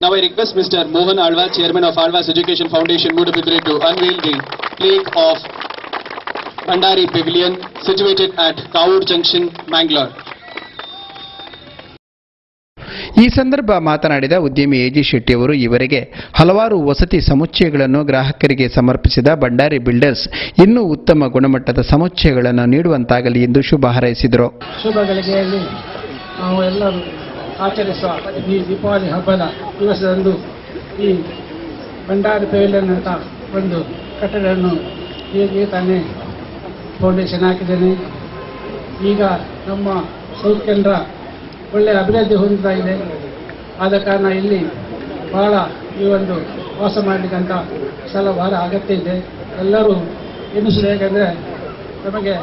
Now I request Mr. Mohan Alva, Chairman of Alva's Education Foundation, Mudabidri, to unveil the plaque of Bhandari Pavilion situated at Kavur Junction, Mangalore. ಈ ಸಂದರ್ಭ ಮಾತನಾಡಿದ ಉದ್ಯಮಿ AG Shetty ಅವರು ಈವರೆಗೆ ಹಲವಾರು ವಸತಿ ಸಮುಚ್ಚಯಗಳನ್ನು ಗ್ರಾಹಕರಿಗೆ ಸಮರ್ಪಿಸಿದ ಭಂಡಾರಿ ಬಿಲ್ಡರ್ಸ್ ಇನ್ನೂ ಉತ್ತಮ ಗುಣಮಟ್ಟದ ಸಮುಚ್ಚಯಗಳನ್ನು ನೀಡುವಂತಾಗಲಿ ಎಂದು ಶುಭ ಹಾರೈಸಿದರು. ಶುಭ ಗಳಿಗೆಯಲ್ಲಿ ನಾವು ಎಲ್ಲರೂ ಆಚರಿಸುವ ಈ ದೀಪಾವಳಿ ಹಬ್ಬದ ದಿವಸದಂದು ಈ ಭಂಡಾರಿ ಪೆವಿಲಿಯನ್ ಅಂತ ಒಂದು ಕಟ್ಟಡವನ್ನು ಹೀಗೆ ತಾನೇ ಫೌಂಡೇಶನ್ ಹಾಕಿದ್ದೇನೆ. ಈಗ ನಮ್ಮ ಸೌತ್ ಕೇಂದ್ರ ಒಳ್ಳೆಯ ಅಭಿವೃದ್ಧಿ ಹೊಂದುತ್ತಾ ಇದೆ. ಆದ ಕಾರಣ ಇಲ್ಲಿ ಬಹಳ ಈ ಒಂದು ವಾಸ ಮಾಡಲಿಕ್ಕಂತ ಸ್ಥಳ ಬಹಳ ಅಗತ್ಯ ಇದೆ. ಎಲ್ಲರೂ ಎನಿಸಿದೆ, ಯಾಕಂದರೆ ನಮಗೆ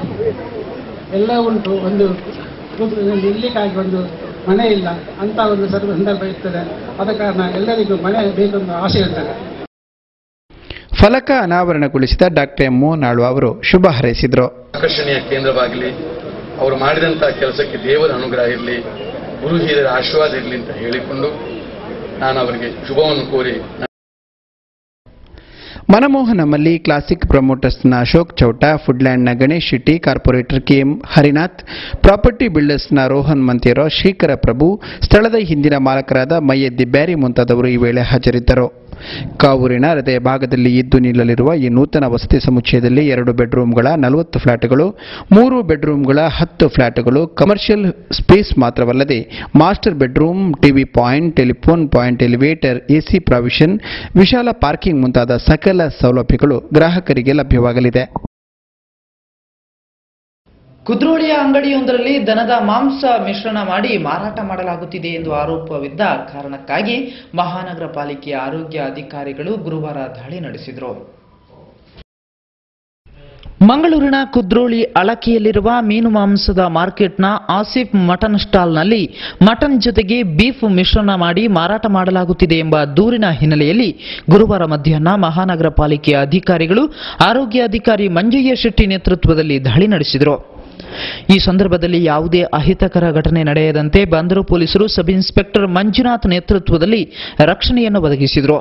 ಎಲ್ಲ ಉಂಟು, ಒಂದು ಇರ್ಲಿಕ್ಕಾಗಿ ಒಂದು ಮನೆ ಇಲ್ಲ ಅಂತ ಒಂದು ಸಂದರ್ಭ ಇರ್ತದೆ. ಆದ ಕಾರಣ ಎಲ್ಲರಿಗೂ ಮನೆ ಬೇಕೆಂಬ ಆಸೆ ಇರ್ತದೆ. ಫಲಕ ಅನಾವರಣಗೊಳಿಸಿದ ಡಾಕ್ಟರ್ ಎಂ ಮೋಹನ್ ಆಳ್ವ ಅವರು ಶುಭ ಹಾರೈಸಿದರು. ಆಕರ್ಷಣೆಯ ಕೇಂದ್ರವಾಗಲಿ, ಅವರು ಮಾಡಿದಂತಹ ಕೆಲಸಕ್ಕೆ ದೇವರ ಅನುಗ್ರಹ ಇರಲಿ, ಗುರು ಹಿರಿಯರ ಆಶೀರ್ವಾದ ಇರಲಿ ಅಂತ ಹೇಳಿಕೊಂಡು ನಾನು ಅವರಿಗೆ ಶುಭವನ್ನು ಕೋರಿ. ಮನಮೋಹನ ಮಲ್ಲಿ, ಕ್ಲಾಸಿಕ್ ಪ್ರಮೋಟರ್ಸ್ನ ಅಶೋಕ್ ಚೌಟ, ಫುಡ್ಲ್ಯಾಂಡ್ನ Ganesh Shetty, corporator KM Harinath, property ಬಿಲ್ಡರ್ಸ್ನ ರೋಹನ್ ಮಂತೇರೋ, ಶ್ರೀಕರ ಪ್ರಭು, ಸ್ಥಳದ ಹಿಂದಿನ ಮಾಲಕರಾದ ಮೈಯದ್ದಿ ಬ್ಯಾರಿ ಮುಂತಾದವರು ಈ ವೇಳೆ ಹಾಜರಿದ್ದರು. ಕಾವೂರಿನ ಹೃದಯ ಭಾಗದಲ್ಲಿ ಇದ್ದು ನಿಲ್ಲಲಿರುವ ಈ ನೂತನ ವಸತಿ ಸಮುಚ್ಚಯದಲ್ಲಿ 2 ಬೆಡ್ರೂಮ್ಗಳ 40 ಫ್ಲಾಟ್ಗಳು, 3 ಬೆಡ್ರೂಮ್ಗಳ 10 ಫ್ಲಾಟ್ಗಳು, ಕಮರ್ಷಿಯಲ್ ಸ್ಪೇಸ್ ಮಾತ್ರವಲ್ಲದೆ master bedroom, TV point, telephone point, elevator, AC provision, ವಿಶಾಲ ಪಾರ್ಕಿಂಗ್ ಮುಂತಾದ ಸಕಲ ಸೌಲಭ್ಯಗಳು ಗ್ರಾಹಕರಿಗೆ ಲಭ್ಯವಾಗಲಿದೆ. ಕುದ್ರೋಳಿಯ ಅಂಗಡಿಯೊಂದರಲ್ಲಿ ದನದ ಮಾಂಸ ಮಿಶ್ರಣ ಮಾಡಿ ಮಾರಾಟ ಮಾಡಲಾಗುತ್ತಿದೆ ಎಂದು ಆರೋಪವಿದ್ದ ಕಾರಣಕ್ಕಾಗಿ ಮಹಾನಗರ ಪಾಲಿಕೆಯ ಆರೋಗ್ಯ ಅಧಿಕಾರಿಗಳು ಗುರುವಾರ ದಾಳಿ ನಡೆಸಿದರು. ಮಂಗಳೂರಿನ ಕುದ್ರೋಳಿ ಅಳಕೆಯಲ್ಲಿರುವ ಮೀನು ಮಾಂಸದ ಮಾರ್ಕೆಟ್ನ ಆಸಿಫ್ ಮಟನ್ ಸ್ಟಾಲ್ನಲ್ಲಿ ಮಟನ್ ಜೊತೆಗೆ ಬೀಫ್ ಮಿಶ್ರಣ ಮಾಡಿ ಮಾರಾಟ ಮಾಡಲಾಗುತ್ತಿದೆ ಎಂಬ ದೂರಿನ ಹಿನ್ನೆಲೆಯಲ್ಲಿ ಗುರುವಾರ ಮಧ್ಯಾಹ್ನ ಮಹಾನಗರ ಪಾಲಿಕೆಯ ಅಧಿಕಾರಿಗಳು ಆರೋಗ್ಯ ಅಧಿಕಾರಿ ಮಂಜಯ್ಯ ಶೆಟ್ಟಿ ನೇತೃತ್ವದಲ್ಲಿ ದಾಳಿ ನಡೆಸಿದರು. ಈ ಸಂದರ್ಭದಲ್ಲಿ ಯಾವುದೇ ಅಹಿತಕರ ಘಟನೆ ನಡೆಯದಂತೆ ಬಂದರು ಪೊಲೀಸರು ಸಬ್ ಇನ್ಸ್ಪೆಕ್ಟರ್ ಮಂಜುನಾಥ್ ನೇತೃತ್ವದಲ್ಲಿ ರಕ್ಷಣೆಯನ್ನು ಒದಗಿಸಿದರು.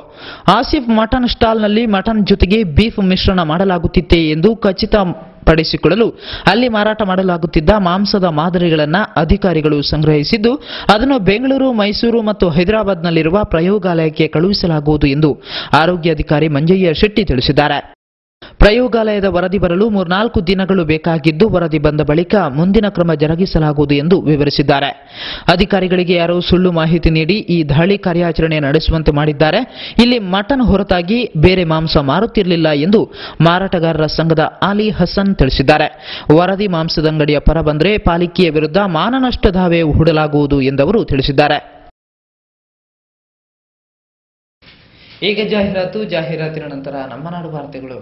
ಆಸಿಫ್ ಮಟನ್ ಸ್ಟಾಲ್ನಲ್ಲಿ ಮಟನ್ ಜೊತೆಗೆ ಬೀಫ್ ಮಿಶ್ರಣ ಮಾಡಲಾಗುತ್ತಿದೆ ಎಂದು ಖಚಿತಪಡಿಸಿಕೊಳ್ಳಲು ಅಲ್ಲಿ ಮಾರಾಟ ಮಾಡಲಾಗುತ್ತಿದ್ದ ಮಾಂಸದ ಮಾದರಿಗಳನ್ನು ಅಧಿಕಾರಿಗಳು ಸಂಗ್ರಹಿಸಿದ್ದು ಅದನ್ನು ಬೆಂಗಳೂರು, ಮೈಸೂರು ಮತ್ತು ಹೈದರಾಬಾದ್ನಲ್ಲಿರುವ ಪ್ರಯೋಗಾಲಯಕ್ಕೆ ಕಳುಹಿಸಲಾಗುವುದು ಎಂದು ಆರೋಗ್ಯಾಧಿಕಾರಿ ಮಂಜಯ್ಯ ಶೆಟ್ಟಿ ತಿಳಿಸಿದ್ದಾರೆ. ಪ್ರಯೋಗಾಲಯದ ವರದಿ ಬರಲು 3-4 ದಿನಗಳು ಬೇಕಾಗಿದ್ದು ವರದಿ ಬಂದ ಬಳಿಕ ಮುಂದಿನ ಕ್ರಮ ಜರುಗಿಸಲಾಗುವುದು ಎಂದು ವಿವರಿಸಿದ್ದಾರೆ. ಅಧಿಕಾರಿಗಳಿಗೆ ಯಾರೋ ಸುಳ್ಳು ಮಾಹಿತಿ ನೀಡಿ ಈ ದಾಳಿ ಕಾರ್ಯಾಚರಣೆ ನಡೆಸುವಂತೆ ಮಾಡಿದ್ದಾರೆ. ಇಲ್ಲಿ ಮಟನ್ ಹೊರತಾಗಿ ಬೇರೆ ಮಾಂಸ ಮಾರುತ್ತಿರಲಿಲ್ಲ ಎಂದು ಮಾರಾಟಗಾರರ ಸಂಘದ ಆಲಿ ಹಸನ್ ತಿಳಿಸಿದ್ದಾರೆ. ವರದಿ ಮಾಂಸದ ಅಂಗಡಿಯ ಪರ ಬಂದರೆ ಪಾಲಿಕೆಯ ವಿರುದ್ಧ ಮಾನನಷ್ಟ ದಾವೆ ಹೂಡಲಾಗುವುದು ಎಂದವರು ತಿಳಿಸಿದ್ದಾರೆ. ಈಗ ಜಾಹೀರಾತಿನ ನಂತರ ನಮ್ಮ ನಾಡು ವಾರ್ತೆಗಳು.